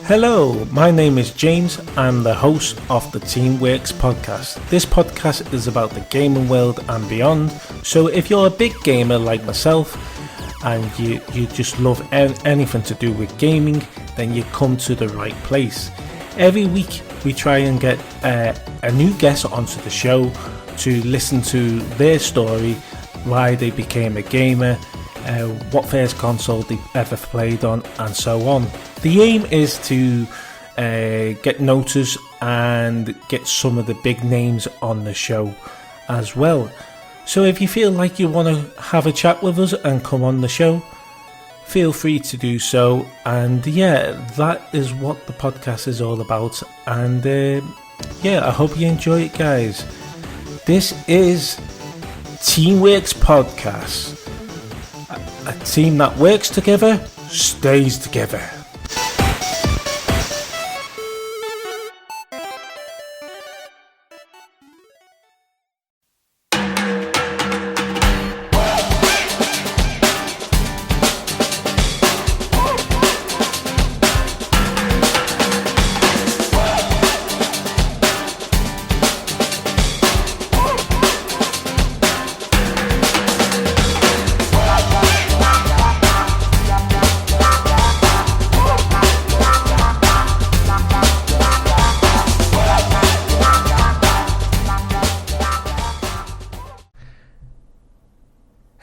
Hello, my name is James. I'm the host of the Teamworks podcast. This podcast is about the gaming world and beyond. So if you're a big gamer like myself and you just love anything to do with gaming, then you come to the right place. Every week we try and get a new guest onto the show to listen to their story, why they became a gamer, what first console they ever played on, and so on. The aim is to get noticed and get some of the big names on the show as well. So if you feel like you want to have a chat with us and come on the show, feel free to do so. And yeah, that is what the podcast is all about. And I hope you enjoy it, guys. This is Teamworks Podcast. A team that works together stays together.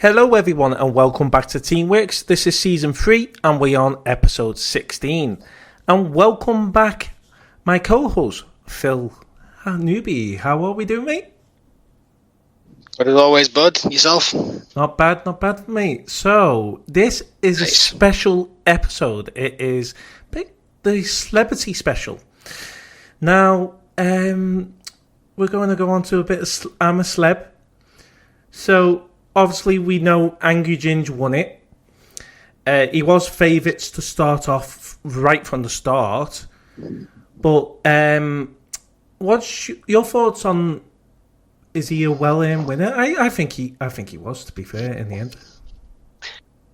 Hello everyone and welcome back to Teamworks. This is season 3 and we're on episode 16. And welcome back my co-host, Phil Newby. How are we doing, mate? Good as always, bud. Yourself? Not bad, mate. So, this is nice. A special episode. It is the celebrity special. Now, we're going to go on to a bit of I'm a Celeb. So, obviously, we know Angry Ginge won it. He was favourites to start off right from the start. But what's your thoughts on? Is he a well-earned winner? I think he was, to be fair, in the end.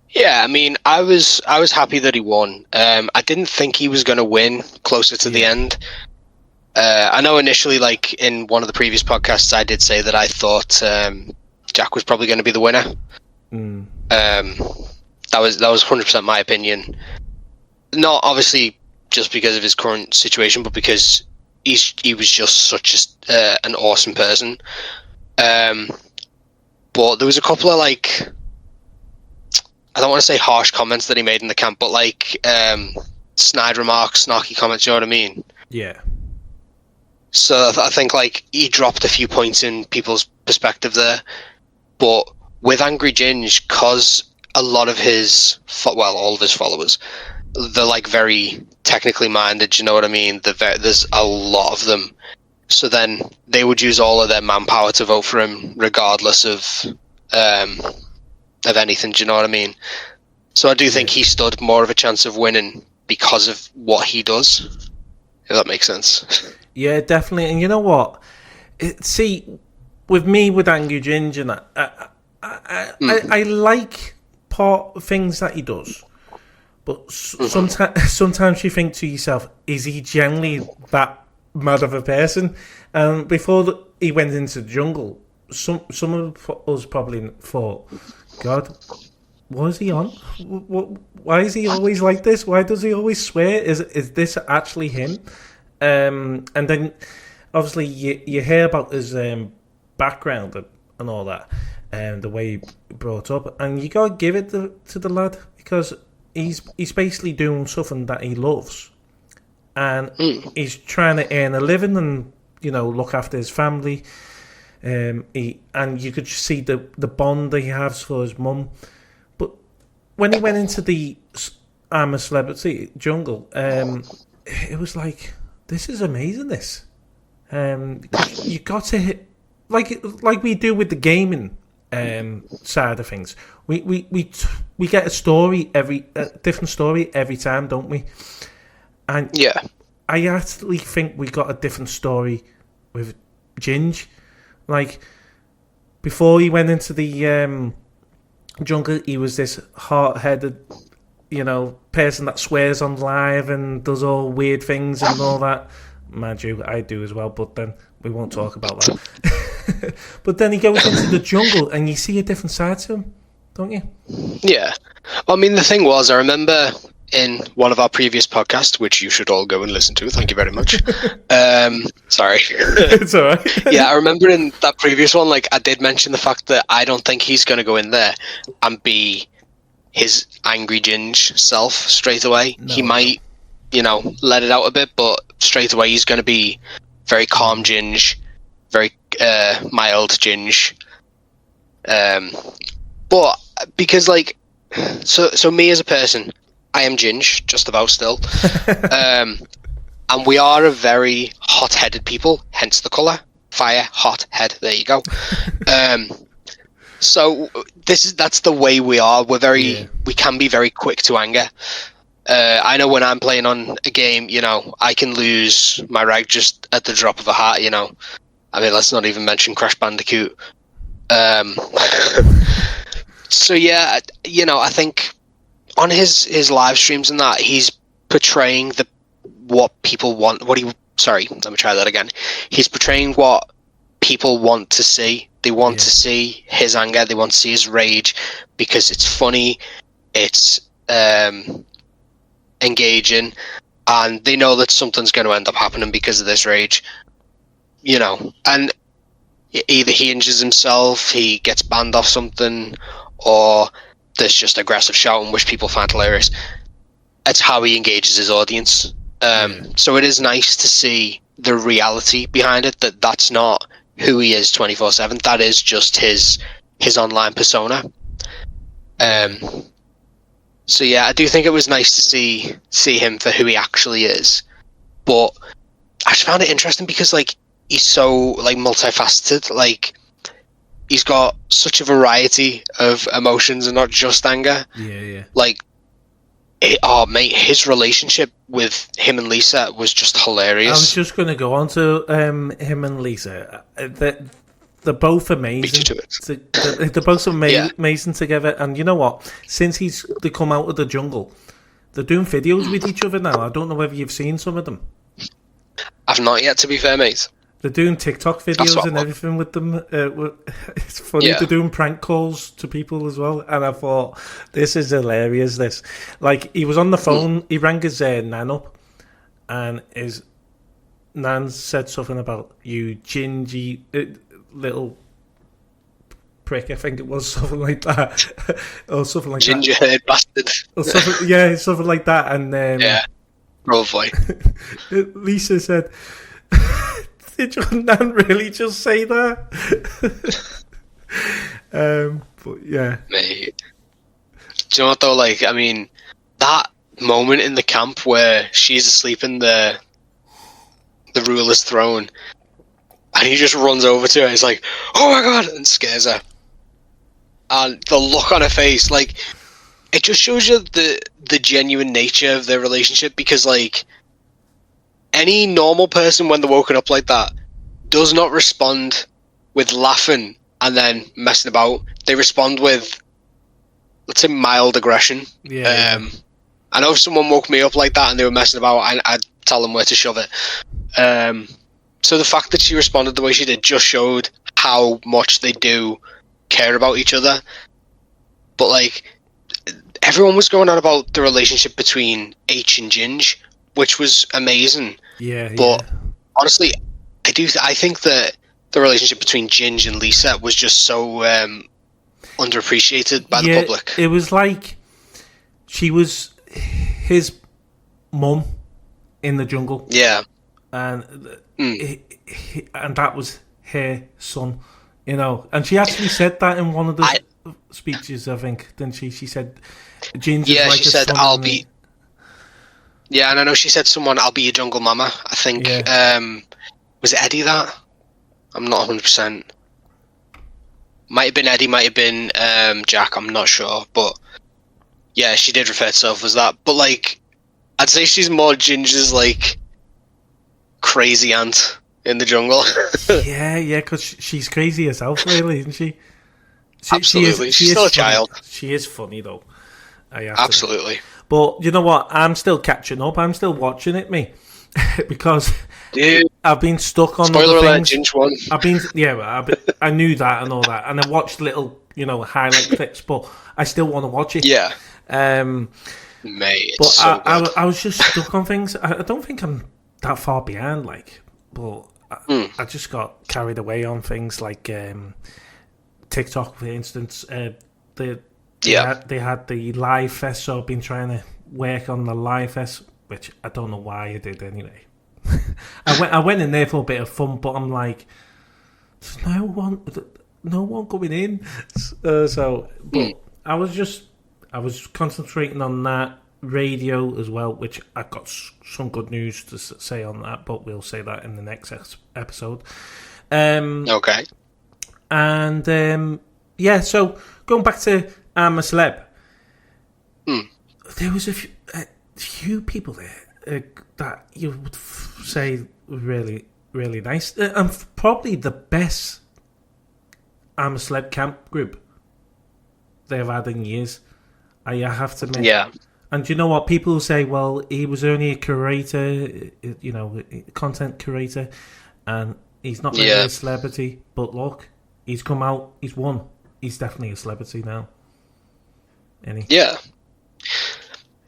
Yeah, I mean, I was happy that he won. I didn't think he was going to win closer to the end. I know initially, like in one of the previous podcasts, I did say that I thought Jack was probably going to be the winner. That was 100% my opinion. Not obviously just because of his current situation, but because he was just such an awesome person. But there was a couple of I don't want to say harsh comments that he made in the camp, but snide remarks, snarky comments. You know what I mean? Yeah. So I think he dropped a few points in people's perspective there. But with Angry Ginge, because a lot of all of his followers, they're very technically minded, you know what I mean? There's a lot of them. So then they would use all of their manpower to vote for him, regardless of anything, do you know what I mean? So I do think he stood more of a chance of winning because of what he does, if that makes sense. Yeah, definitely. And you know what? With me, with Angry Ginge and that, I like things that he does, but sometimes you think to yourself, is he generally that mad of a person? Before he went into the jungle, some of us probably thought, God, what is he on? Why is he always like this? Why does he always swear? Is this actually him? And then, obviously, you hear about his background and all that, and the way he brought up, and you gotta give it to the lad, because he's basically doing something that he loves, and he's trying to earn a living and look after his family. And you could just see the bond that he has for his mum. But when he went into the I'm a Celebrity jungle, it was like, this is amazing. This you got to hit. Like we do with the gaming side of things, we get a different story every time, don't we? And yeah, I actually think we got a different story with Ginge. Before he went into the jungle, he was this hard-headed person that swears on live and does all weird things and all that. Mind you, I do as well, but then we won't talk about that. But then he goes into the jungle and you see a different side to him, don't you? Yeah. I mean, the thing was, I remember in one of our previous podcasts, which you should all go and listen to, thank you very much. Sorry. It's all right. Yeah, I remember in that previous one, like, I did mention the fact that I don't think he's going to go in there and be his Angry Ginge self straight away. No. He might, let it out a bit, but straight away he's going to be very calm Ginge, very mild Ginge. But because, like, so me as a person, I am Ginge, just about still. And we are a very hot-headed people, hence the colour. Fire, hot, head, there you go. So that's the way we are. We can be very quick to anger. I know when I'm playing on a game, I can lose my rag just at the drop of a hat, I mean, let's not even mention Crash Bandicoot. So yeah, I think on his live streams and that, he's portraying what people want. Sorry, let me try that again. He's portraying what people want to see. They want to see his anger. They want to see his rage because it's funny. It's engaging, and they know that something's going to end up happening because of this rage. And either he injures himself, he gets banned off something, or there's just aggressive shouting, which people find hilarious. It's how he engages his audience. So it is nice to see the reality behind it, that's not who he is 24/7. That is just his online persona. So yeah, I do think it was nice to see him for who he actually is. But I just found it interesting because, like, he's so, like, multifaceted. Like, he's got such a variety of emotions and not just anger. Yeah. Like, mate, his relationship with him and Lisa was just hilarious. I was just going to go on to him and Lisa. They're both amazing. They're both amazing together. And you know what? Since they come out of the jungle, they're doing videos with each other now. I don't know whether you've seen some of them. I've not yet, to be fair, mate. They're doing TikTok videos and everything with them. It's funny. They're doing prank calls to people as well. And I thought, this is hilarious, this. Like, he was on the phone. He rang his nan up. And his nan said something about, you gingy little prick, I think it was, something like that. Or something like Ginger haired bastard. Or something like that. And probably. Lisa said, did your nan really just say that? But yeah. Mate. Do you know what though? Like, I mean, that moment in the camp where she's asleep in the ruler's throne, and he just runs over to her. He's like, "Oh my god!" and scares her. And the look on her face, like, it just shows you the genuine nature of their relationship. Because, like, any normal person, when they're woken up like that, does not respond with laughing and then messing about. They respond with, let's say, mild aggression. Yeah. I know if someone woke me up like that and they were messing about, I'd tell them where to shove it. So the fact that she responded the way she did just showed how much they do care about each other. But, like, everyone was going on about the relationship between H and Ginge, which was amazing. Yeah. But honestly, I think that the relationship between Ginge and Lisa was just so underappreciated by the public. It was like she was his mum in the jungle. Yeah. And and that was her son, And she actually said that in one of the speeches, I think, didn't she? She said, Ginge is like she said, I'll be... Yeah, and I know she said I'll be your jungle mama. I think, was it Eddie that? I'm not 100%. Might have been Eddie, might have been Jack, I'm not sure. But, yeah, she did refer to herself as that. But, like, I'd say she's more Ginger's, like, crazy aunt in the jungle. yeah, because she's crazy herself, really, isn't she? Absolutely. She's still a child. She is funny, though. Absolutely. But you know what? I'm still catching up. I'm still watching it, me, because I've been stuck on spoiler other alert, things. Ginge one. I knew that and all that, and I watched little, highlight clips, but I still want to watch it. Yeah. But Mate, it's so good. I was just stuck on things. I don't think I'm that far behind, but I just got carried away on things like TikTok, for instance. They had the live fest, so I've been trying to work on the live fest, which I don't know why I did anyway. I went in there for a bit of fun, but I'm like, there's no one coming in. I was concentrating on that radio as well, which I've got some good news to say on that, but we'll say that in the next episode. Okay. And so going back to I'm a Celeb, there was a few people there that you would say were really, really nice, and probably the best I'm a Celeb camp group they've had in years. I have to admit. Yeah. And you know what? People say, well, he was only a curator, content curator, and he's not really a celebrity. But look, he's come out, he's won. He's definitely a celebrity now. Yeah.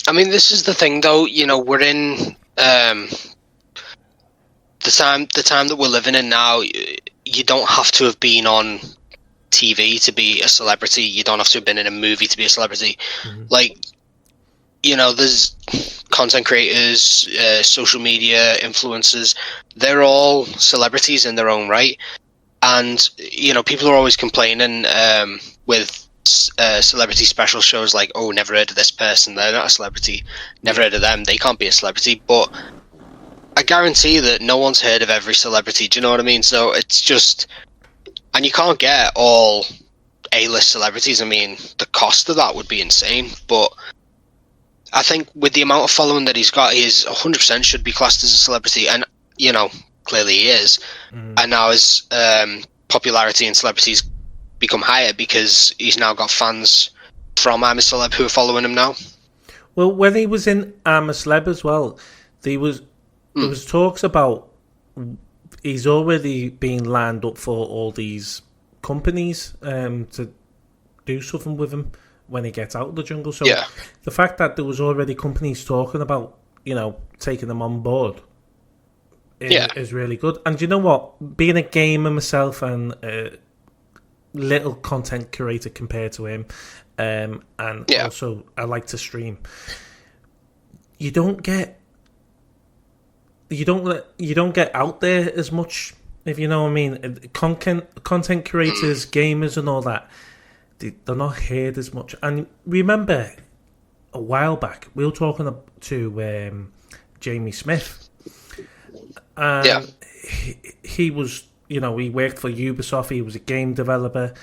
I mean, this is the thing, though. We're in the time that we're living in now. You don't have to have been on TV to be a celebrity. You don't have to have been in a movie to be a celebrity. There's content creators, social media influencers. They're all celebrities in their own right. And, people are always complaining with celebrity special shows like, oh, never heard of this person. They're not a celebrity. Never heard of them. They can't be a celebrity. But I guarantee that no one's heard of every celebrity. Do you know what I mean? So it's just... And you can't get all A-list celebrities. I mean, the cost of that would be insane. But I think with the amount of following that he's got, he is 100% should be classed as a celebrity. And, clearly he is. And now his popularity and celebrities become higher because he's now got fans from I'm a Celeb who are following him now. Well, when he was in I'm a Celeb as well, there was talks about he's already been lined up for all these companies to do something with him when he gets out of the jungle. So the fact that there was already companies talking about, taking him on board is really good. And you know what? Being a gamer myself and a little content curator compared to him, and also I like to stream. You don't get out there as much, if you know what I mean. Content creators, gamers, and all that, they're not heard as much. And remember, a while back, we were talking to Jamie Smith, and he was, he worked for Ubisoft. He was a game developer,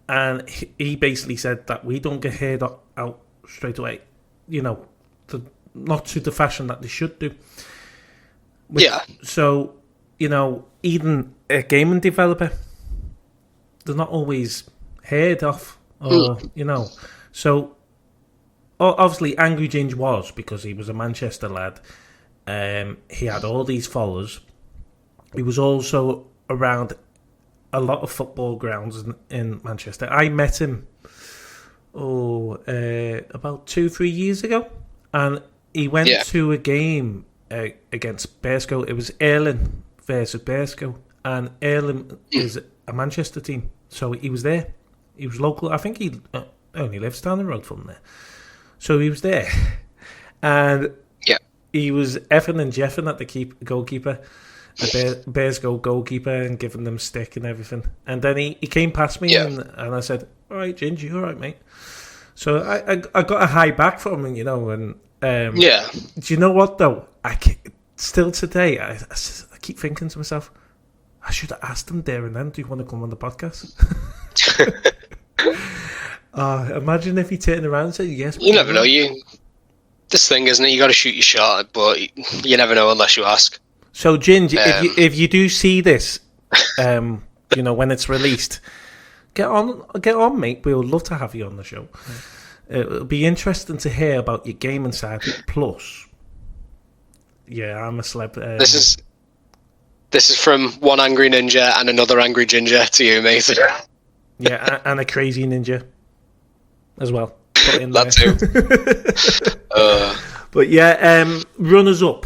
and he basically said that we don't get heard out straight away. Not to the fashion that they should do. So, even a gaming developer, they're not always heard of, or, So, obviously, Angry Ginge was, because he was a Manchester lad. He had all these followers. He was also around a lot of football grounds in Manchester. I met him, about 2-3 years ago, and he went to a game against Bearsco. It was Erling versus Bearsco, and Erling is a Manchester team, so he was there. He was local. I think he only lives down the road from there, so he was there, and he was effing and jeffing at the goalkeeper, the Bearsco goalkeeper, and giving them stick and everything. And then he came past me, and I said, "All right, Ginge, you all right, mate?" So I got a high back from him, and. Do you know what though? Still today, I keep thinking to myself, I should have asked him there and then, do you want to come on the podcast? Imagine if he turned around and said yes. You never know. This thing, isn't it? You got to shoot your shot, but you never know unless you ask. So, Ginge, if you do see this, when it's released, get on, mate. We would love to have you on the show. It'll be interesting to hear about your gaming side. Plus, yeah, I'm a celeb. This is from one Angry Ninja and another Angry Ginger to you, mate. Yeah, and a crazy ninja as well. Put in that too. But yeah, runners up.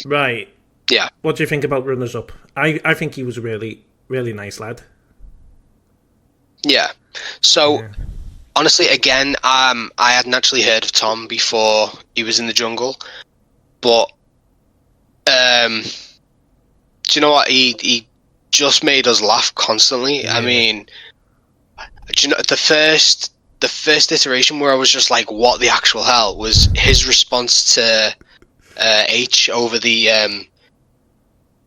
Right. Yeah. What do you think about runners up? I think he was a really, really nice lad. Yeah. So, honestly, again, I hadn't actually heard of Tom before he was in the jungle. But, do you know what? He just made us laugh constantly. Yeah. I mean, do you know, the first iteration where I was just like, what the actual hell, was his response to H over the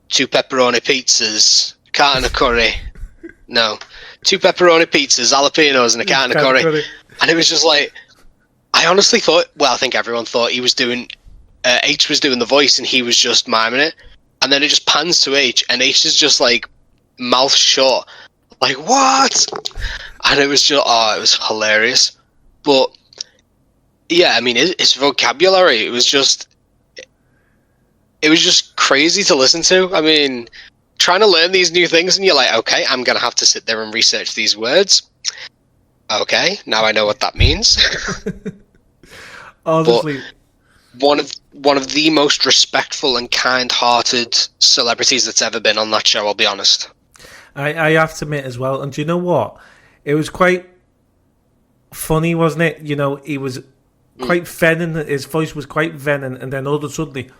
2 pepperoni pizzas, carton of curry. No. 2 pepperoni pizzas, jalapenos, and a carton of curry. And it was just like, I honestly thought, well, I think everyone thought he was doing, H was doing the voice and he was just miming it. And then it just pans to H, and H is just like, mouth shut. Like, what? And it was just, it was hilarious. But, yeah, I mean, his vocabulary, it was just crazy to listen to. I mean, trying to learn these new things, and you're like, okay, I'm going to have to sit there and research these words. Okay, now I know what that means. Honestly. But one of the most respectful and kind-hearted celebrities that's ever been on that show, I'll be honest. I have to admit as well, and do you know what? It was quite funny, wasn't it? You know, he was quite venom, his voice was quite venom, and then all of a sudden,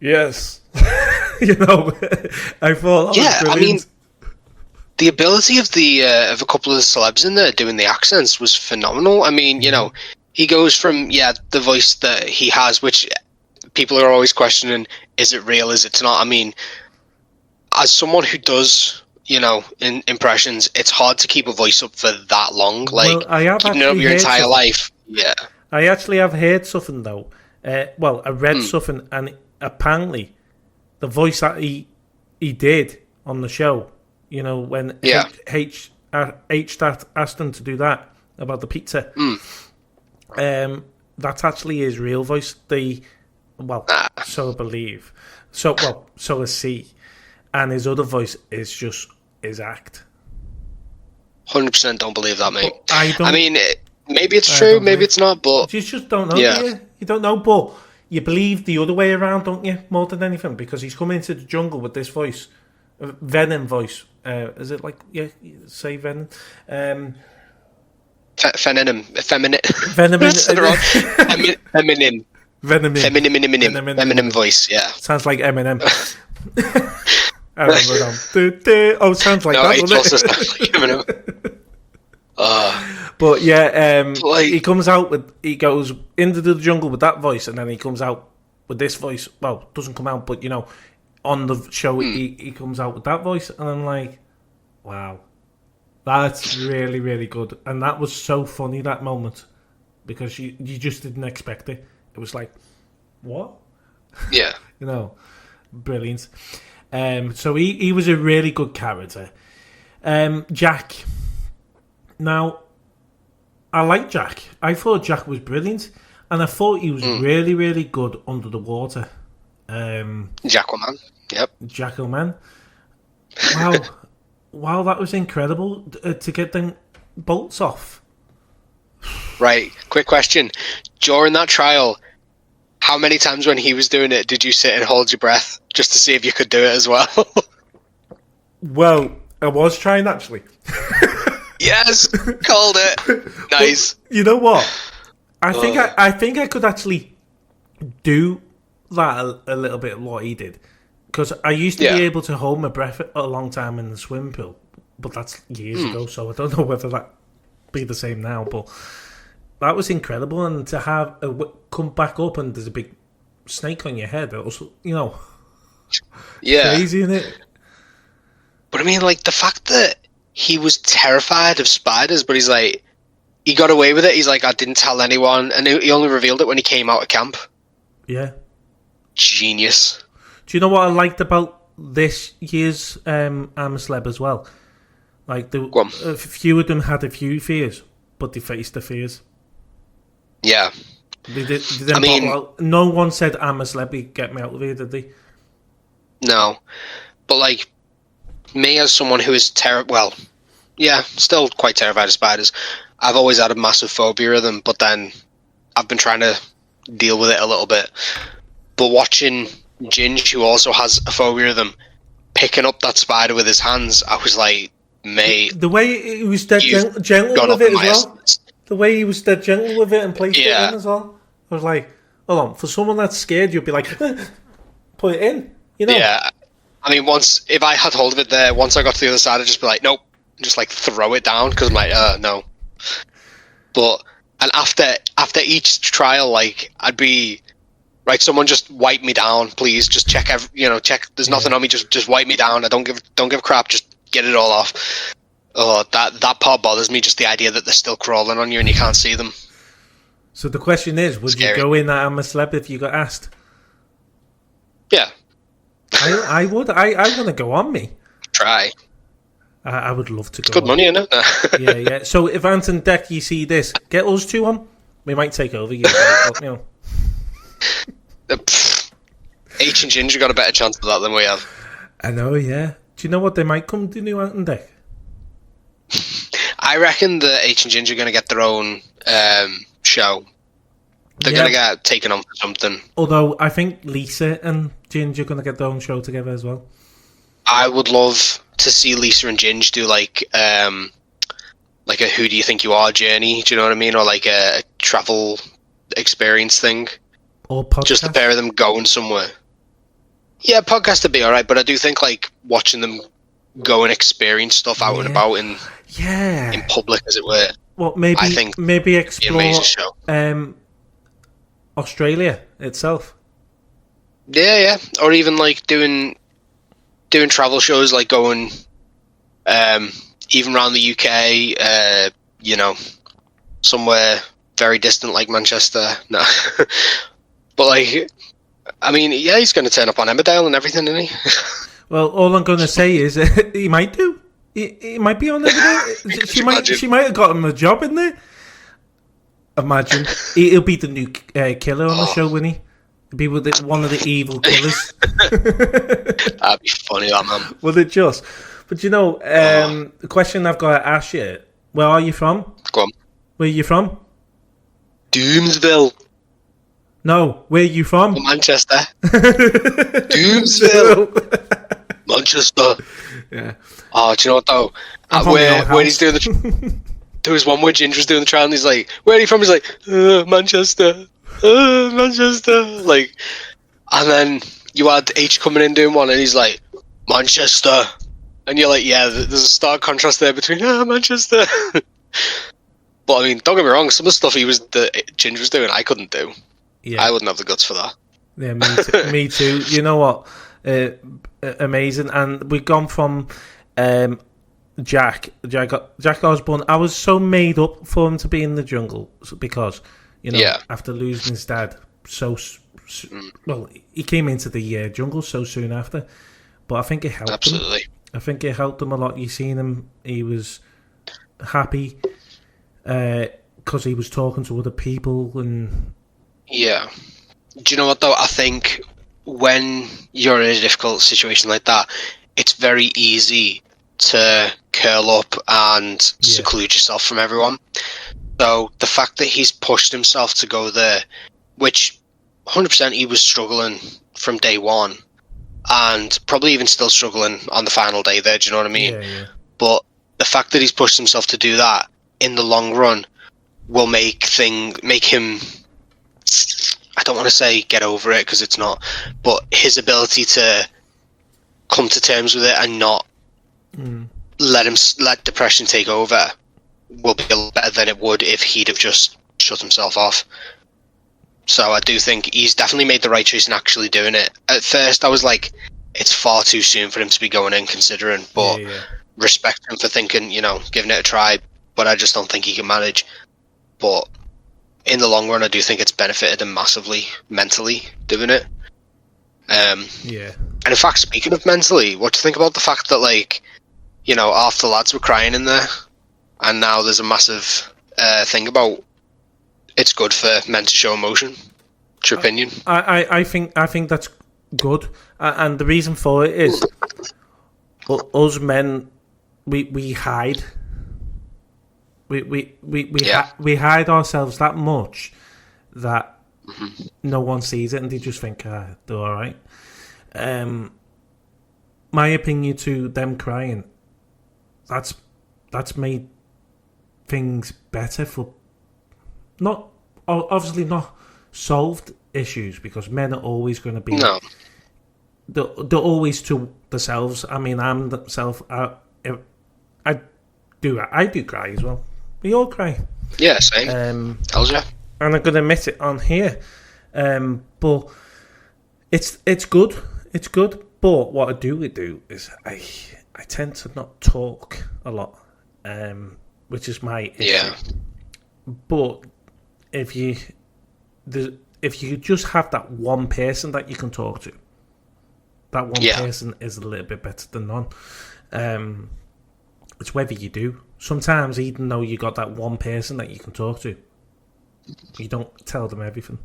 yes. You know, I thought, yeah, I mean, the ability of a couple of the celebs in there doing the accents was phenomenal. I mean, you know, he goes from, the voice that he has, which people are always questioning, is it real, is it not? I mean, as someone who does, you know, in impressions, it's hard to keep a voice up for that long. Like, keeping it up your entire life. Yeah. I actually have heard something, though. I read something, and apparently the voice that he did on the show, you know, when H asked him to do that about the pizza, that's actually his real voice. So I believe. So is C. And his other voice is just his act. 100% don't believe that, mate. I mean, maybe it's true, maybe it's not, but... You just don't know, do you? You don't know, but you believe the other way around, don't you? More than anything, because he's come into the jungle with this voice. Venom voice. Is it like, say Venom? Feminine. Feminine voice, yeah. Sounds like Eminem. I remember that. Oh, sounds like that, doesn't it? But yeah, he comes out he goes into the jungle with that voice, and then he comes out with this voice. Well, doesn't come out, but you know, on the show he comes out with that voice, and I'm like, wow, that's really, really good. And that was so funny, that moment, because you just didn't expect it. It was like, what? Yeah. You know, brilliant. So he was a really good character. Jack. Now, I like Jack. I thought Jack was brilliant, and I thought he was really, really good under the water. Jackalman. Yep. Jackalman. Wow, that was incredible to get them bolts off. Right. Quick question. During that trial, how many times when he was doing it did you sit and hold your breath just to see if you could do it as well? Well, I was trying, actually. Yes, called it. Nice. But you know what? I think I could actually do that a little bit of what he did, because I used to be able to hold my breath a long time in the swimming pool, but that's years ago, so I don't know whether that be the same now. But that was incredible, and to have come back up and there's a big snake on your head, also, you know, crazy, isn't it? But I mean, like, the fact that he was terrified of spiders, but he's like, he got away with it. He's like, I didn't tell anyone, and he only revealed it when he came out of camp. Yeah. Genius. Do you know what I liked about this year's I'm a Celeb as well? Like, a few of them had a few fears, but they faced the fears. Yeah. They didn't bottle out. No one said, I'm a celeb, get me out of here, did they? No. But, like, me as someone who is still quite terrified of spiders, I've always had a massive phobia of them, but then I've been trying to deal with it a little bit. But watching Ginge, who also has a phobia of them, picking up that spider with his hands, I was like, mate... The way he was dead gentle with it as well. The way he was dead gentle with it and placed it in as well. I was like, hold on, for someone that's scared, you'd be like, put it in, you know? Yeah. I mean, if I had hold of it there, once I got to the other side, I'd just be like, nope. Just, like, throw it down, because I'm like, no. But, and after each trial, like, I'd be, right, someone just wipe me down, please. Just check, check, there's nothing on me, just wipe me down. I don't give a crap, just get it all off. Oh, that part bothers me, just the idea that they're still crawling on you and you can't see them. So the question is, would you go in at I'm a Celeb if you got asked? Yeah. I would. I want to go on me. Try. I would love to go. It's good money, isn't it? Yeah. So if Ant and Deck, you see this, get us two on. We might take over you. You know. H and Ginger got a better chance of that than we have. I know, yeah. Do you know what they might come to new Ant and Deck? I reckon the H and Ginger are going to get their own show. They're going to get taken on for something. Although I think Lisa and Ginger are going to get their own show together as well. I would love to see Lisa and Ginge do like a Who Do You Think You Are journey, do you know what I mean? Or like a travel experience thing. Or podcast. Just the pair of them going somewhere. Yeah, podcast would be alright, but I do think like watching them go and experience stuff out and about in public, as it were. Well, maybe explore amazing show. Australia itself. Yeah. Or even like doing travel shows, like going even around the UK, somewhere very distant like Manchester. No. But like, I mean, yeah, he's going to turn up on Emmerdale and everything, isn't he? Well, all I'm going to say is he might do. He might be on Emmerdale. She might have got him a job in there. Imagine. He'll be the new killer on the show, wouldn't he? He'll be with one of the evil killers. That'd be funny, that man. Well, it just. But you know, the question I've got to ask you: where are you from? Go on. Where are you from? Doomsville. No, where are you from? Manchester. Doomsville. Manchester. Yeah. Oh, do you know what though? Where he's doing the. There was one where Ginger's doing the trial and he's like, "Where are you from?" He's like, Manchester. Manchester. Like, and then you had H coming in doing one and he's like, Manchester. And you're like, yeah, there's a stark contrast there between Manchester. But I mean, don't get me wrong, some of the stuff Ginger was doing, I couldn't do. Yeah. I wouldn't have the guts for that. Yeah, me too. You know what? Amazing. And we've gone from Jack Osborne. I was so made up for him to be in the jungle because, after losing his dad, well, he came into the jungle so soon after. But I think it helped Absolutely. him. I think it helped him a lot. You seen him; he was happy because he was talking to other people and. Yeah. Do you know what though? I think when you're in a difficult situation like that, it's very easy to curl up and seclude yourself from everyone. So the fact that he's pushed himself to go there, which 100% he was struggling from day one, and probably even still struggling on the final day there, do you know what I mean? Yeah. But the fact that he's pushed himself to do that in the long run will make him, I don't want to say get over it because it's not, but his ability to come to terms with it and not let depression take over will be a lot better than it would if he'd have just shut himself off. So I do think he's definitely made the right choice in actually doing it. At first I was like, it's far too soon for him to be going in considering, but respect him for thinking, giving it a try, but I just don't think he can manage. But in the long run, I do think it's benefited him massively mentally doing it. And in fact, speaking of mentally, what do you think about the fact that, like, half the lads were crying in there, and now there's a massive thing about it's good for men to show emotion. What's your opinion? I think that's good, and the reason for it is us men we hide. We hide ourselves that much that no one sees it, and they just think, they're all right. My opinion to them crying, that's made things better for obviously not solved issues, because men are always going to be they're always to themselves. I mean, I'm myself. I do cry as well. We all cry. Yeah, same. Tells you. And I'm going to admit it on here. But it's good. It's good. But what I do is I tend to not talk a lot, which is my issue. Yeah. But if you just have that one person that you can talk to, that one person is a little bit better than none. It's whether you do. Sometimes, even though you got that one person that you can talk to, you don't tell them everything.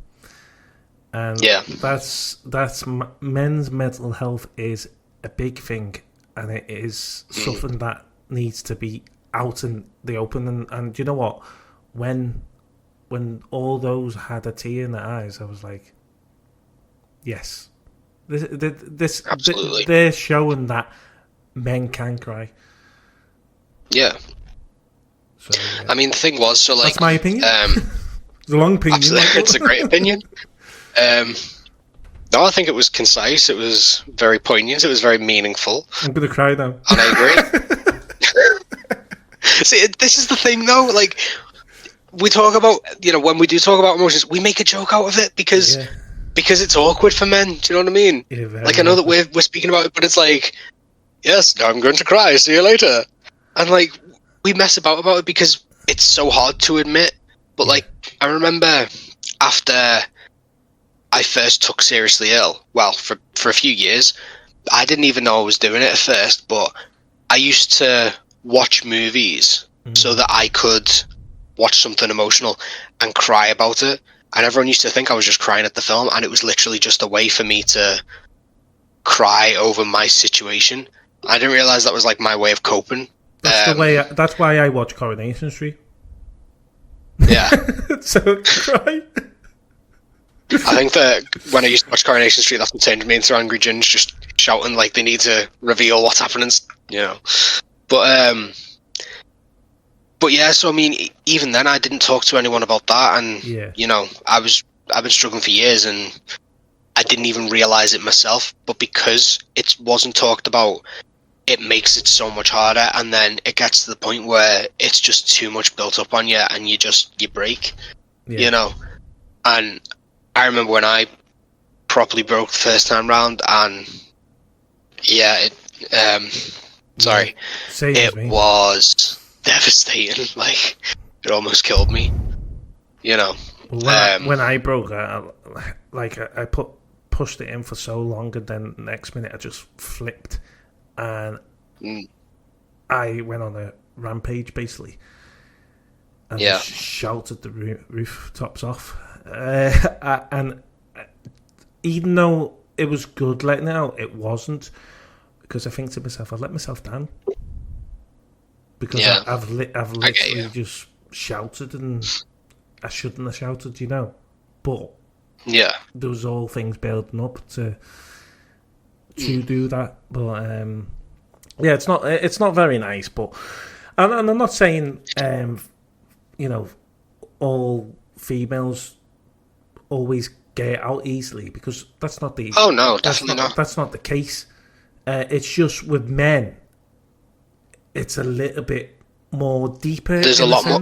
And that's men's mental health is a big thing, and it is something that needs to be out in the open. And you know what? When all those had a tear in their eyes, I was like, yes, this absolutely. They're showing that men can cry. Yeah. So, I mean, the thing was, so like, that's my opinion. It's a long opinion. Absolutely, it's a great opinion. No, I think it was concise. It was very poignant. It was very meaningful. I'm gonna cry now. And I agree. See, this is the thing, though. Like, we talk about, when we do talk about emotions, we make a joke out of it because it's awkward for men. Do you know what I mean? Yeah, like, I know that we're speaking about it, but it's like, yes, now I'm going to cry. See you later. And like, we mess about it because it's so hard to admit. But like, I remember after I first took seriously ill, well, for a few years, I didn't even know I was doing it at first, but I used to watch movies so that I could watch something emotional and cry about it. And everyone used to think I was just crying at the film, and it was literally just a way for me to cry over my situation. I didn't realize that was like my way of coping. That's why I watch Coronation Street. Yeah. So cry. I think that when I used to watch Coronation Street, that's what turned me into Angry Ginge, just shouting like they need to reveal what's happening, But yeah, so I mean, even then I didn't talk to anyone about that, and I've been struggling for years, and I didn't even realize it myself. But because it wasn't talked about, it makes it so much harder, and then it gets to the point where it's just too much built up on you, and you break, And I remember when I properly broke the first time round, and it was devastating. Like, it almost killed me. When I broke, I pushed it in for so long, and then the next minute I just flipped. And I went on a rampage, basically, and just shouted the rooftops off. And even though it was good letting it out, it wasn't, because I think to myself, I've let myself down. Because I've literally just shouted, and I shouldn't have shouted, But there was all things building up to do that, but it's not very nice. But and I'm not saying all females always get it out easily, because that's not the definitely not. That's not the case. It's just with men, it's a little bit more deeper. There's a lot more.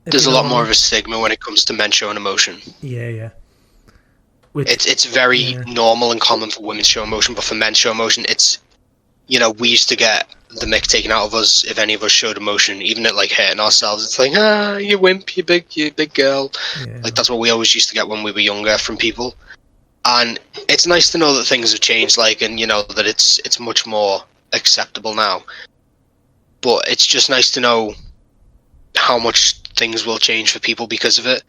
There's a lot more of a stigma when it comes to men showing emotion. Yeah. It's very normal and common for women to show emotion, but for men to show emotion, it's, we used to get the mick taken out of us if any of us showed emotion, even at like hurting ourselves. It's like, you wimp, you big girl. Yeah. Like, that's what we always used to get when we were younger from people. And it's nice to know that things have changed, like, and that it's much more acceptable now. But it's just nice to know how much things will change for people because of it,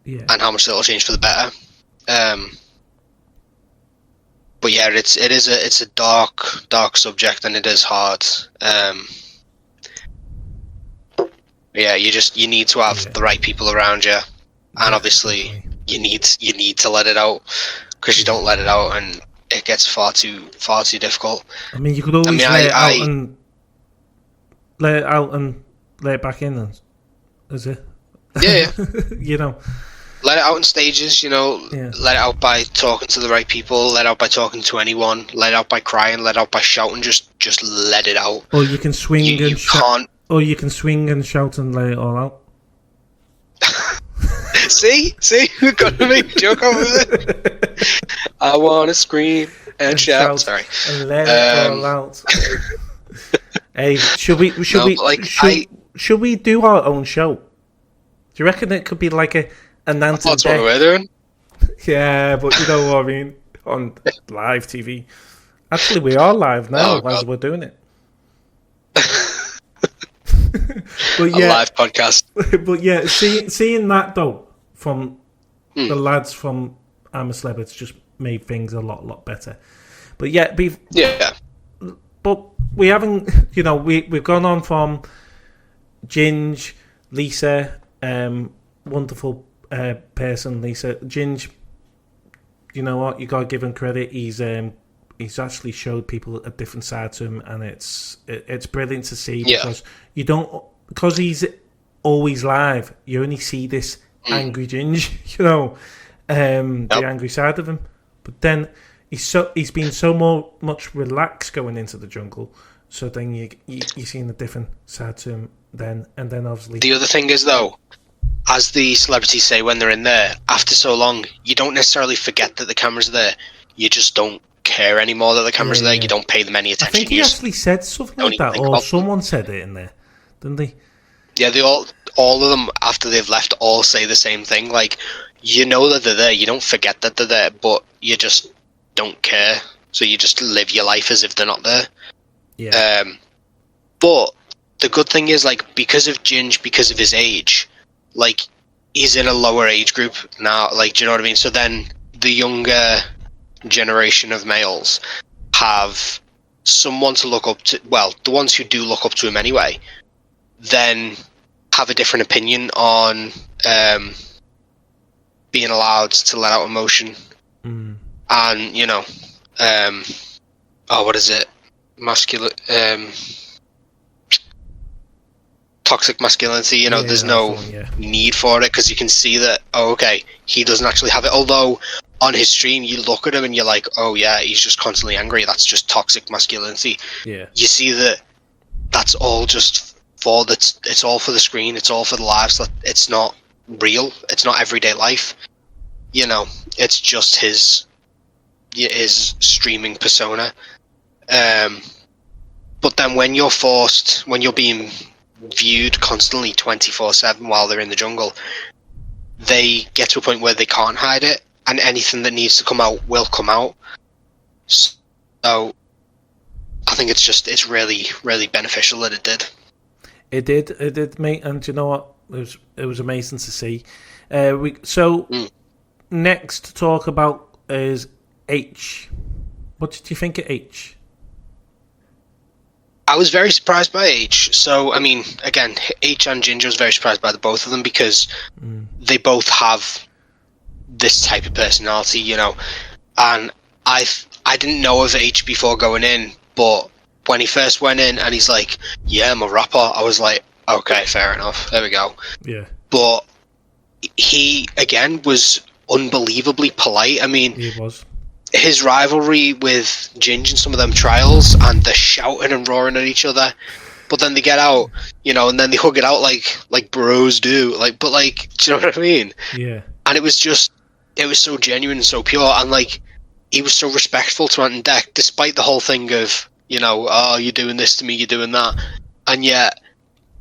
Yeah. and how much it'll change for the better. But yeah, it's a dark subject, and it is hard. Yeah, you need to have the right people around you, and obviously definitely. you need to let it out, because you don't let it out and it gets far too difficult. I mean, you could always let it out and let it back in. Is it? Yeah. You know. Let it out in stages, you know. Yeah. Let it out by talking to the right people. Let it out by talking to anyone. Let it out by crying. Let it out by shouting. Just let it out. Or you can swing You can't. Or you can swing and shout and let it all out. See, we've got to make a joke out of it. I want to scream and shout. Sorry. And let it all out. Hey, should we do our own show? Do you reckon it could be like an answer? That's what we're doing. Yeah, but you know what I mean? On live TV. Actually, we are live now as we're doing it. But yeah, a live podcast. But yeah, seeing that though from the lads from I'm a Celeb, it's just made things a lot better. But yeah, but we haven't, you know, we've gone on from Ginge, Lisa, wonderful person, Lisa. Ginge, you know what? You gotta give him credit. He's actually showed people a different side to him, and it's brilliant to see because he's always live. You only see this angry Ginge, you know, the angry side of him. But then he's been so much relaxed going into the jungle. So then you're seeing a different side to him then, and then obviously the other thing is though, as the celebrities say when they're in there, after so long, you don't necessarily forget that the camera's there. You just don't care anymore that the camera's there. You don't pay them any attention. I think he actually said something like that, or someone said it in there, didn't they? Yeah, they all of them after they've left all say the same thing. Like, you know that they're there. You don't forget that they're there, but you just don't care. So you just live your life as if they're not there. Yeah. But the good thing is, like, because of Ginge, because of his age, like, he's in a lower age group now. Like, do you know what I mean? So then the younger generation of males have someone to look up to. Well, the ones who do look up to him anyway, then have a different opinion on being allowed to let out emotion. And, you know, what is it? Toxic masculinity, you know, there's no need for it, because you can see that, okay, he doesn't actually have it. Although on his stream, you look at him and you're like, oh yeah, he's just constantly angry. That's just toxic masculinity. Yeah. You see that that's all just it's all for the screen. It's all for the lives. That it's not real. It's not everyday life. You know, it's just his streaming persona. But then when you're being viewed constantly 24/7 while they're in the jungle, they get to a point where they can't hide it, and anything that needs to come out will come out. So I think it's really, really beneficial that it did. It did, mate. And you know what? It was amazing to see. Next to talk about is H. What did you think of H? I was very surprised by H. So, I mean, again, H and Ginger was very surprised by the both of them, because they both have this type of personality, you know. And I didn't know of H before going in, but when he first went in and he's like, yeah, I'm a rapper, I was like, okay, fair enough, there we go. Yeah. But he, again, was unbelievably polite. I mean, he was. His rivalry with Ginge in some of them trials, and the shouting and roaring at each other, but then they get out, you know, and then they hug it out like bros do. Like, but like, do you know what I mean? Yeah. And it was so genuine and so pure, and like, he was so respectful to Ant and Dec, despite the whole thing of, you know, oh, you're doing this to me, you're doing that, and yet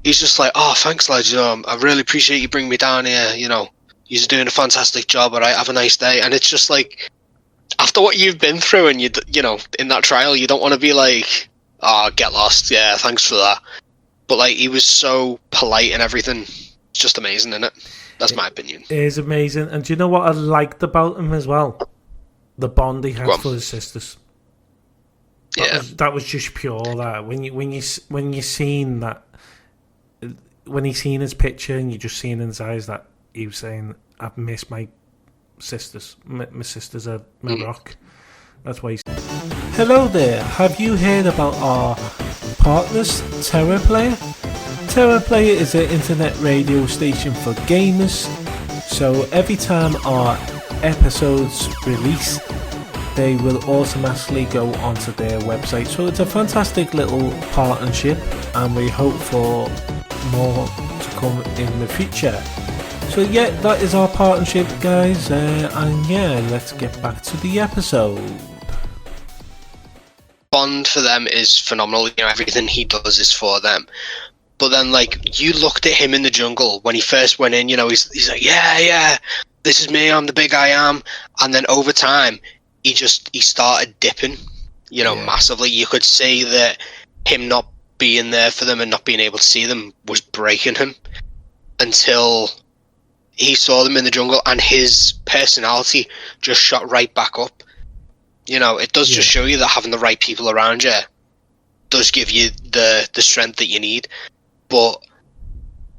he's just like, oh, thanks, lads, you know, I really appreciate you bringing me down here, you know, you're doing a fantastic job, alright, have a nice day. And it's just like, after what you've been through, and you know, in that trial, you don't want to be like, oh, get lost, yeah, thanks for that. But like, he was so polite and everything, just amazing, isn't it? That's my opinion. It is amazing. And do you know what I liked about him as well? The bond he had for his sisters. That was just pure. That when you seen that, when he seen his picture and you just seen in his eyes that he was saying, "I've missed my sisters. My sisters are my rock." That's why he's. Hello there. Have you heard about our partners, Terror Player? Terror Player is an internet radio station for gamers. So every time our episodes release, they will automatically go onto their website. So it's a fantastic little partnership, and we hope for more to come in the future. So yeah, that is our partnership, guys, and yeah, let's get back to the episode. Bond for them is phenomenal. You know, everything he does is for them. But then, like, you looked at him in the jungle when he first went in. You know, he's like, yeah, this is me. I'm the big I am. And then over time, he started dipping. You know, massively. You could see that him not being there for them and not being able to see them was breaking him until he saw them in the jungle, and his personality just shot right back up. You know, it does just show you that having the right people around you does give you the strength that you need. But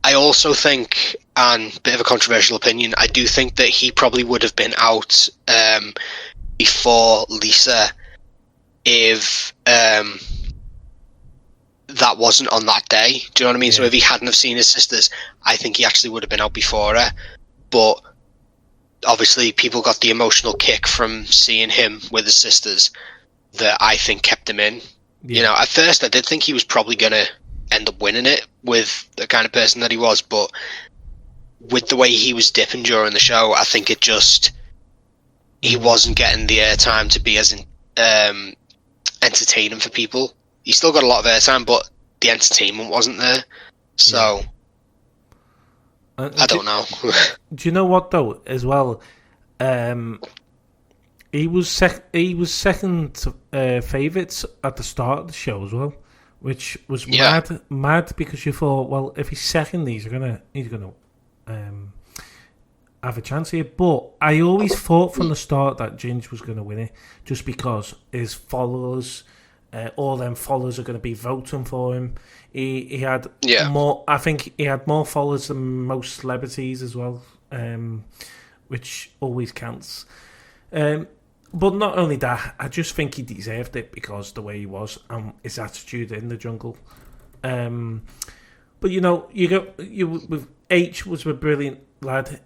I also think, and a bit of a controversial opinion, I do think that he probably would have been out before Lisa if that wasn't on that day. Do you know what I mean? Yeah. So if he hadn't have seen his sisters, I think he actually would have been out before her. But obviously people got the emotional kick from seeing him with his sisters that I think kept him in. Yeah. You know, at first I did think he was probably going to end up winning it with the kind of person that he was, but with the way he was dipping during the show, I think he wasn't getting the airtime to be as entertaining for people. He still got a lot of airtime, but the entertainment wasn't there. So I don't know. Do you know what though? As well, he was second favourites at the start of the show as well, which was mad because you thought, well, if he's second, he's gonna have a chance here. But I always thought from the start that Ginge was gonna win it, just because his followers. All them followers are going to be voting for him. He had more. I think he had more followers than most celebrities as well, which always counts. But not only that, I just think he deserved it because the way he was and his attitude in the jungle. But you know, with H was a brilliant lad.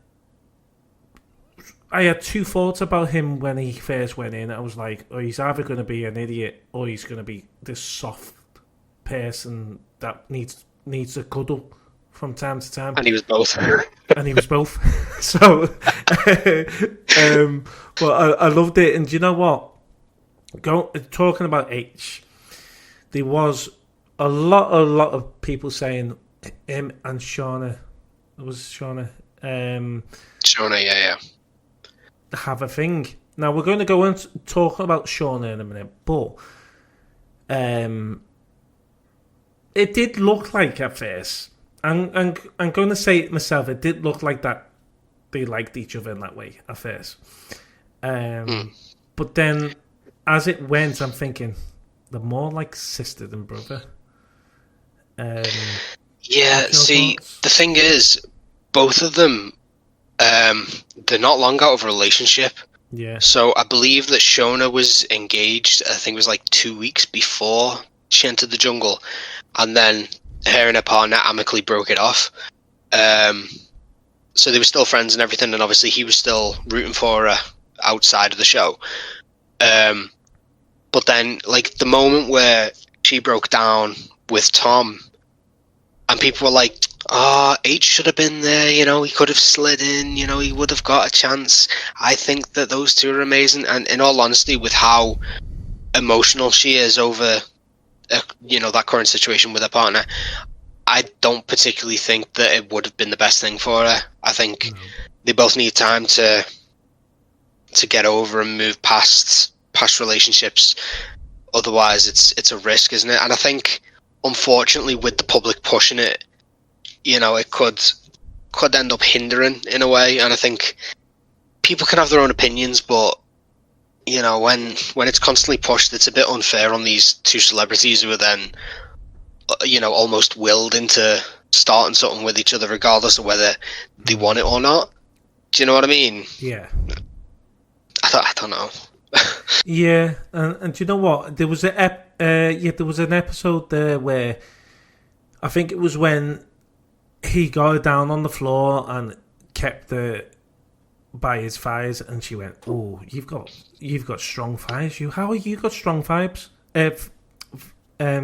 I had two thoughts about him when he first went in. I was like, oh, he's either going to be an idiot or he's going to be this soft person that needs a cuddle from time to time. And he was both. So, but I loved it. And do you know what? Talking about H, there was a lot of people saying him and Shauna. It was Shauna. Shauna, yeah. Have a thing. Now we're going to go and talk about Shauna in a minute, but it did look like at first. I'm going to say it myself. It did look like that they liked each other in that way at first. But then as it went, I'm thinking they're more like sister than brother. See, the thing is, both of them. They're not long out of a relationship. Yeah. So I believe that Shona was engaged, I think it was like 2 weeks before she entered the jungle. And then her and her partner amicably broke it off. So they were still friends and everything, and obviously he was still rooting for her outside of the show. But then, like, the moment where she broke down with Tom, and people were like, H should have been there, you know, he could have slid in, you know, he would have got a chance. I think that those two are amazing, and in all honesty, with how emotional she is over, you know, that current situation with her partner, I don't particularly think that it would have been the best thing for her. I think they both need time to get over and move past relationships. Otherwise, it's a risk, isn't it? And I think, unfortunately, with the public pushing it, you know, it could could end up hindering in a way. And I think people can have their own opinions, but you know, when it's constantly pushed, it's a bit unfair on these two celebrities who are then, you know, almost willed into starting something with each other, regardless of whether they want it or not. Do you know what I mean? Yeah. I don't know. Yeah, and do you know what? There was there was an episode there where I think it was when he got her down on the floor and kept her by his thighs, and she went, "Oh, you've got strong thighs. How are you got strong thighs?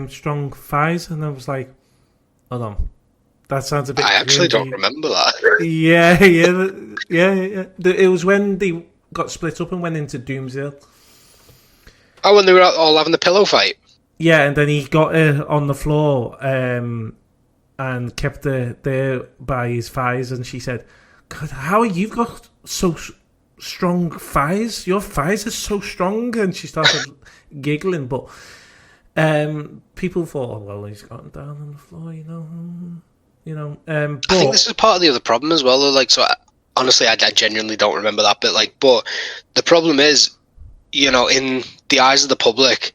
Strong thighs?" And I was like, "Hold on, that sounds a bit." I actually don't remember that. Yeah. It was when they got split up and went into Doomsdale. Oh, when they were all having the pillow fight. Yeah, and then he got her on the floor and kept her there by his thighs, and she said, "God, how are you got so strong thighs? Your thighs are so strong." And she started giggling, but people thought, "Oh, well, he's gotten down on the floor, you know." But I think this is part of the other problem as well, though. Like, so honestly, I genuinely don't remember that bit. Like, but the problem is, you know, in the eyes of the public,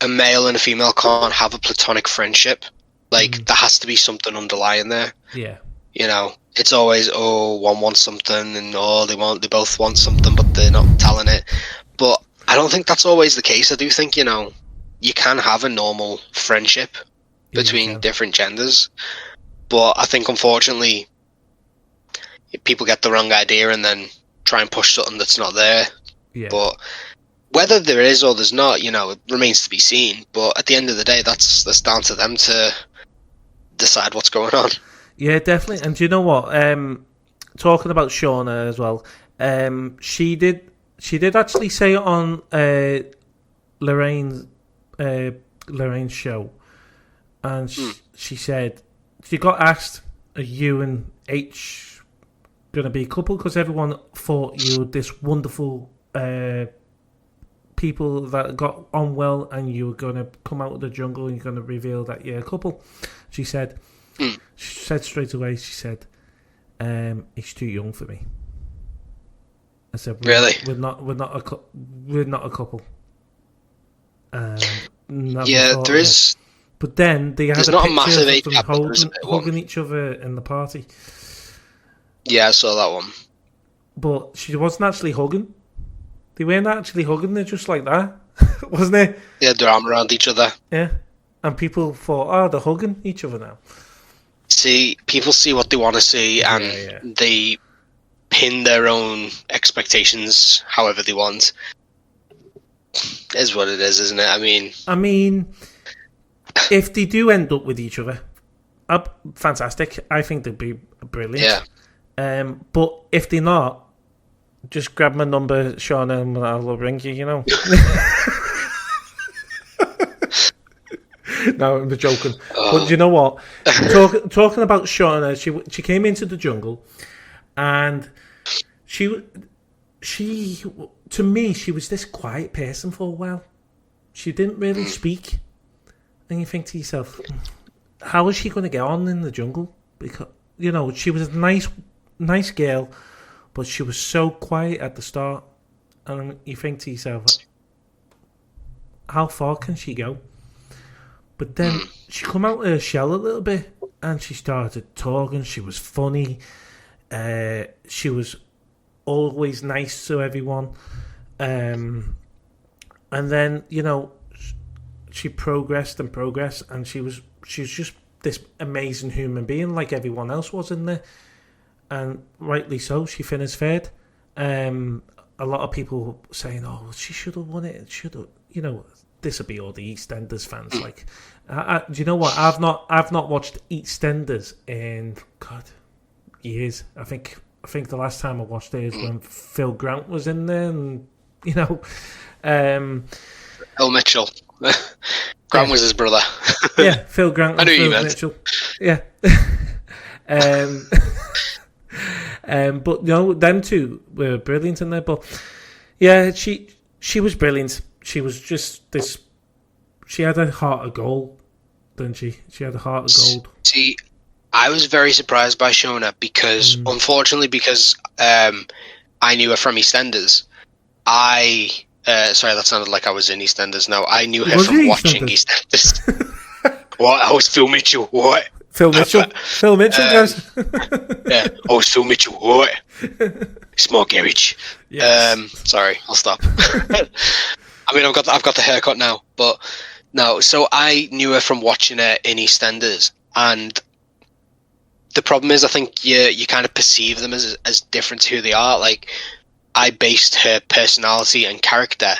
a male and a female can't have a platonic friendship. Like, there has to be something underlying there. Yeah. You know, it's always, oh, one wants something, and they both want something, but they're not telling it. But I don't think that's always the case. I do think, you know, you can have a normal friendship between different genders, but I think unfortunately people get the wrong idea and then try and push something that's not there. Yeah. But whether there is or there's not, you know, it remains to be seen. But at the end of the day, that's down to them to decide what's going on. Yeah, definitely. And do you know what? Talking about Shauna as well, she did actually say on Lorraine's show, and she said, she got asked, "Are you and H going to be a couple?" Because everyone thought you were this wonderful people that got on well, and you were going to come out of the jungle and you're going to reveal that you're a couple. She said, straight away, she said, "He's too young for me." I said, "Really? We're not a couple." Yeah, there is. But then they had a massive age gap, hugging each other in the party. Yeah, I saw that one. But she wasn't actually hugging. They weren't actually hugging. They're just like that, wasn't it? They had their arm around each other. Yeah, and people thought, "Oh, they're hugging each other now." See, people see what they want to see, and they pin their own expectations however they want. Is what it is, isn't it? I mean, if they do end up with each other, fantastic. I think they'd be brilliant. Yeah. But if they're not, just grab my number, Shauna, and I'll ring you. You know. No, I'm joking. But you know what? Talking about Shauna, she came into the jungle, and she to me, she was this quiet person for a while. She didn't really speak, and you think to yourself, how is she going to get on in the jungle? Because, you know, she was a nice girl, but she was so quiet at the start, and you think to yourself, how far can she go? But then she come out of her shell a little bit, and she started talking. She was funny. She was always nice to everyone. And then, you know, she progressed, and she was just this amazing human being like everyone else was in there. And rightly so, she finished third. A lot of people saying, "Oh, she should have won it. Should have," you know. This would be all the EastEnders fans. Like, do you know what? I've not watched EastEnders in years. I think the last time I watched it is when Phil Grant was in there, and you know, Phil Mitchell. Grant was his brother. Yeah, Phil Grant. I knew you meant Mitchell. Yeah. But no, them two were brilliant in there. But yeah, she was brilliant. She was just this. She had a heart of gold, didn't she? She had a heart of gold. See, I was very surprised by Shona because, unfortunately, because I knew her from EastEnders. Sorry, that sounded like I was in EastEnders. No, I knew her from watching EastEnders. What? I was Phil Mitchell. What? Phil Mitchell. Phil Mitchell, guys. Yeah, I was Phil Mitchell. What? Small garage. Yes. Sorry, I'll stop. I mean, I've got the haircut now, but no. So I knew her from watching her in EastEnders, and the problem is, I think you kind of perceive them as different to who they are. Like, I based her personality and character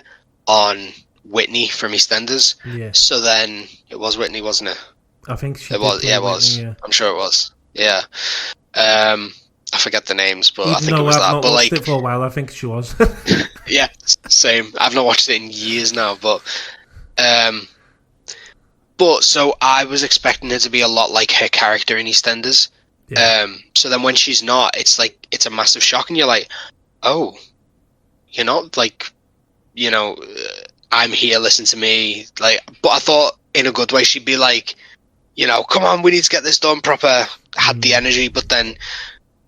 on Whitney from EastEnders. Yeah. So then it was Whitney, wasn't it? I think it was. Yeah, it was. Whitney, yeah. I'm sure it was. Yeah. I forget the names, but I think it was I've that. not But watched like, it for a while. I think she was. yeah, same. I've not watched it in years now, but so I was expecting her to be a lot like her character in EastEnders. Yeah. So then when she's not, it's like it's a massive shock, and you're like, oh, you're not like, I'm here, listen to me. Like, but I thought in a good way she'd be like, come on, we need to get this done proper. Had the energy, but then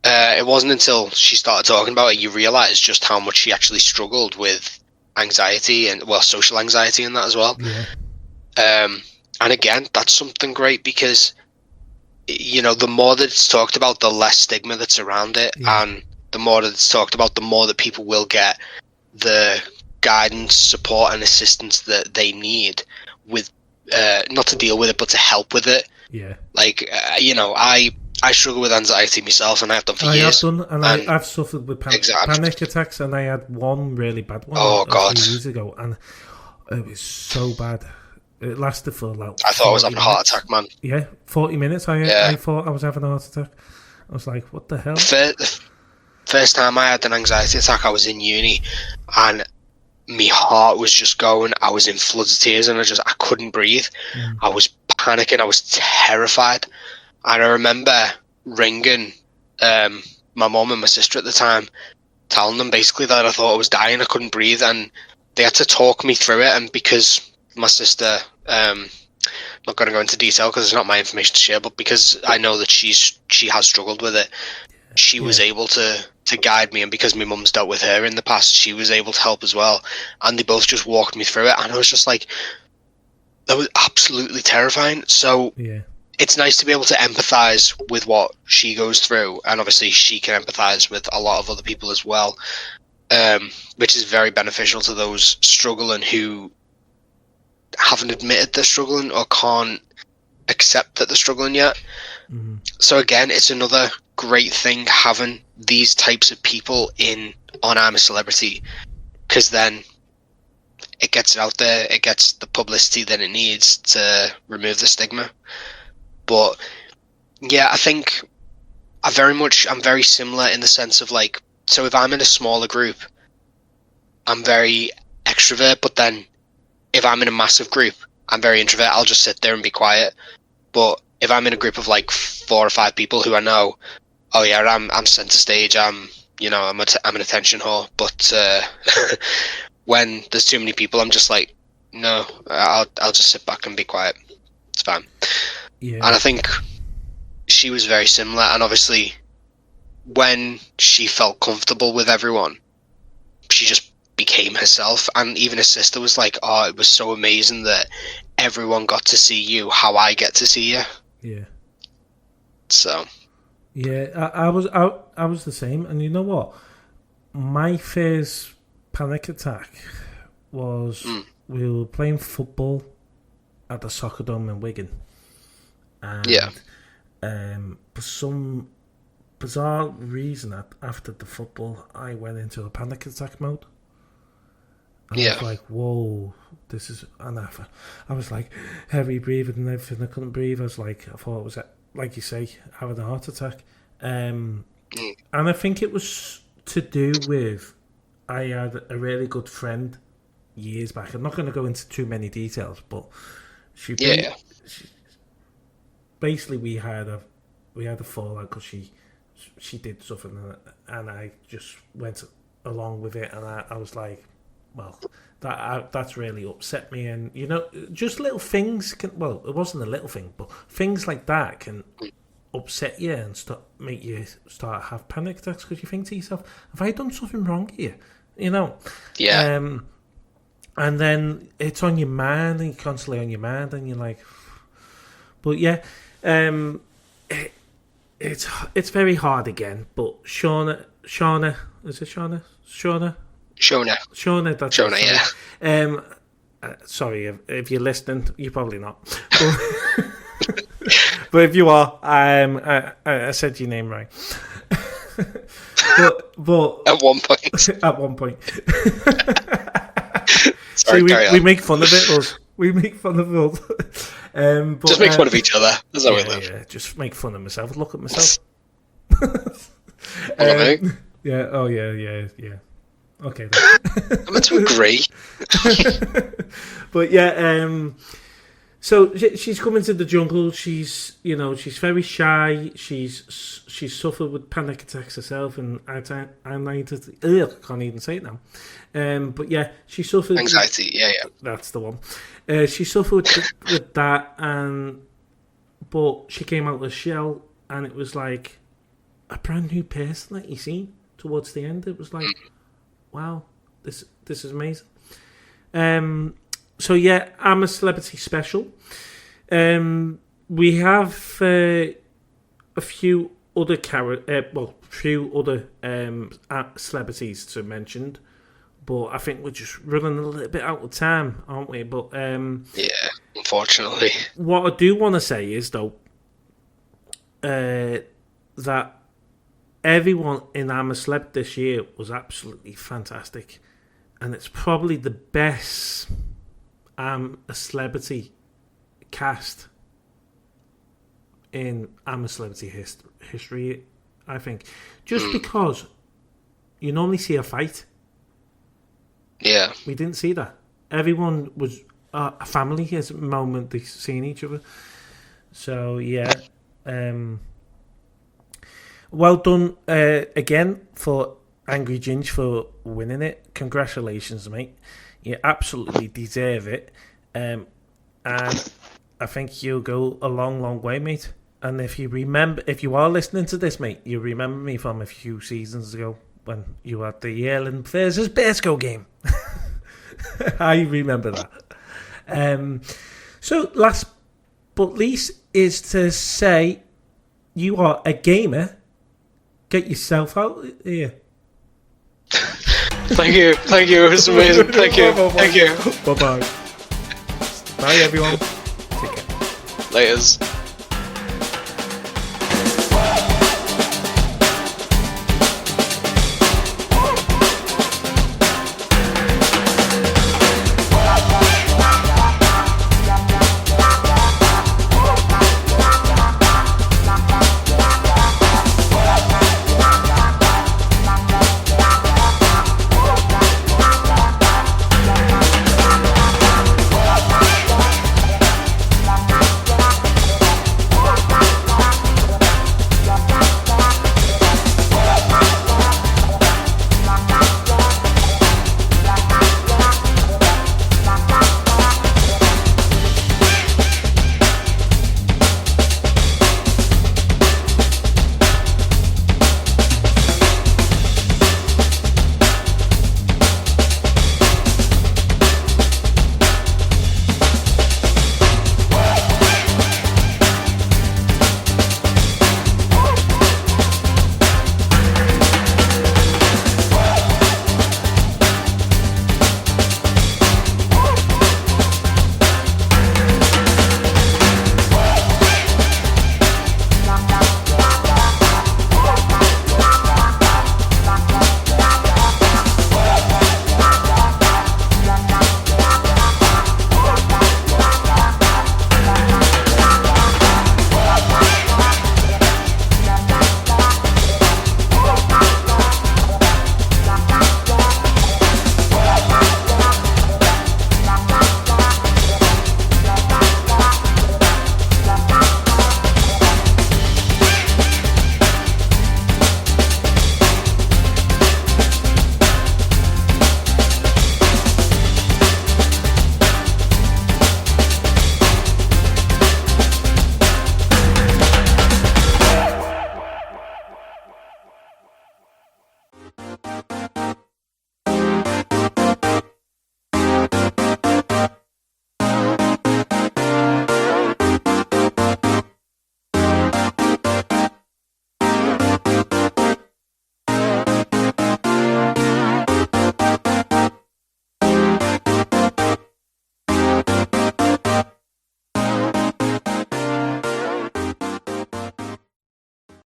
it wasn't until she started talking about it you realise just how much she actually struggled with anxiety and social anxiety and that as well. Yeah. And again, that's something great because the more that it's talked about, the less stigma that's around it, and the more that it's talked about, the more that people will get the guidance, support, and assistance that they need with not to deal with it, but to help with it. Yeah. Like I struggle with anxiety myself, and I have done for years. I've suffered with panic attacks, and I had one really bad one a few years ago, and it was so bad. It lasted for like. I thought I was having a heart attack, man. Yeah, 40 minutes. I thought I was having a heart attack. I was like, "What the hell?" First time I had an anxiety attack, I was in uni, and my heart was just going. I was in floods of tears, and I couldn't breathe. I was panicking. I was terrified, and I remember ringing my mum and my sister at the time, telling them basically that I thought I was dying. I couldn't breathe, and they had to talk me through it. And because my sister, I'm not going to go into detail because it's not my information to share, but because I know that she has struggled with it, she was able to guide me, and because my mum's dealt with her in the past, she was able to help as well, and they both just walked me through it, and I was just like, that was absolutely terrifying. So it's nice to be able to empathize with what she goes through, and obviously she can empathize with a lot of other people as well, which is very beneficial to those struggling who haven't admitted they're struggling or can't accept that they're struggling yet. So again, it's another great thing having these types of people on I'm a Celebrity, because then it gets it out there, it gets the publicity that it needs to remove the stigma. But yeah, I think I'm very similar in the sense of like, so if I'm in a smaller group, I'm very extrovert, but then if I'm in a massive group, I'm very introvert. I'll just sit there and be quiet. But if I'm in a group of like 4 or 5 people who I know, oh yeah, I'm centre stage. I'm an attention whore. But when there's too many people, I'm just like, no, I'll just sit back and be quiet. It's fine. Yeah. And I think she was very similar. And obviously, when she felt comfortable with everyone, she just became herself. And even her sister was like, oh, it was so amazing that everyone got to see you how I get to see you. Yeah. So. Yeah, I was the same. And you know what? My first panic attack was we were playing football at the soccer dome in Wigan. And for some bizarre reason, after the football, I went into a panic attack mode. And I was like, whoa, this is... And I was like, heavy breathing and everything. I couldn't breathe. I thought it was, like you say, having a heart attack. And I think it was to do with... I had a really good friend years back. I'm not going to go into too many details, but basically we had a fallout because she did something, and I just went along with it, and I was like, well, that's really upset me. And just little things can, well, it wasn't a little thing, but things like that can upset you and make you start have panic attacks because you think to yourself, have I done something wrong here? You know? Yeah. And then it's on your mind, and you're constantly on your mind, and you're like, but yeah, it's very hard again. But Shauna, is it Shauna? Shona, that's Shona, yeah. Sorry if you're listening, you're probably not. But if you are, I said your name right. but at one point. At one point. Sorry, See, we make fun of it, us. We make fun of us. But, just make fun of each other. That's how we live. Yeah, just make fun of myself. Look at myself. Yeah. Oh, yeah. Okay. I'm meant to agree. But yeah, so she's come into the jungle. She's very shy. She's suffered with panic attacks herself, and I can't even say it now. But yeah, she suffered anxiety. Yeah. That's the one. She suffered with that, but she came out of the shell, and it was like a brand new person that you see towards the end. It was like, wow, this is amazing. So yeah, I'm a Celebrity special. We have a few other celebrities to mention, but I think we're just running a little bit out of time, aren't we? But yeah, unfortunately. What I do want to say is though that everyone in I'm a Celeb this year was absolutely fantastic, and it's probably the best I'm a Celebrity cast in I'm a Celebrity history, I think. Just because you normally see a fight. Yeah. We didn't see that. Everyone was a family at the moment they seeing each other. So, yeah. Well done again for Angry Ginge for winning it. Congratulations, mate. You absolutely deserve it. And I think you'll go a long, long way, mate. And if you are listening to this, mate, you remember me from a few seasons ago when you had the Ireland versus Bearsco game. I remember that. So last but least is to say you are a gamer. Get yourself out here. Thank you. It was amazing. Thank you. Bye-bye. Bye, everyone. Take care. Laters.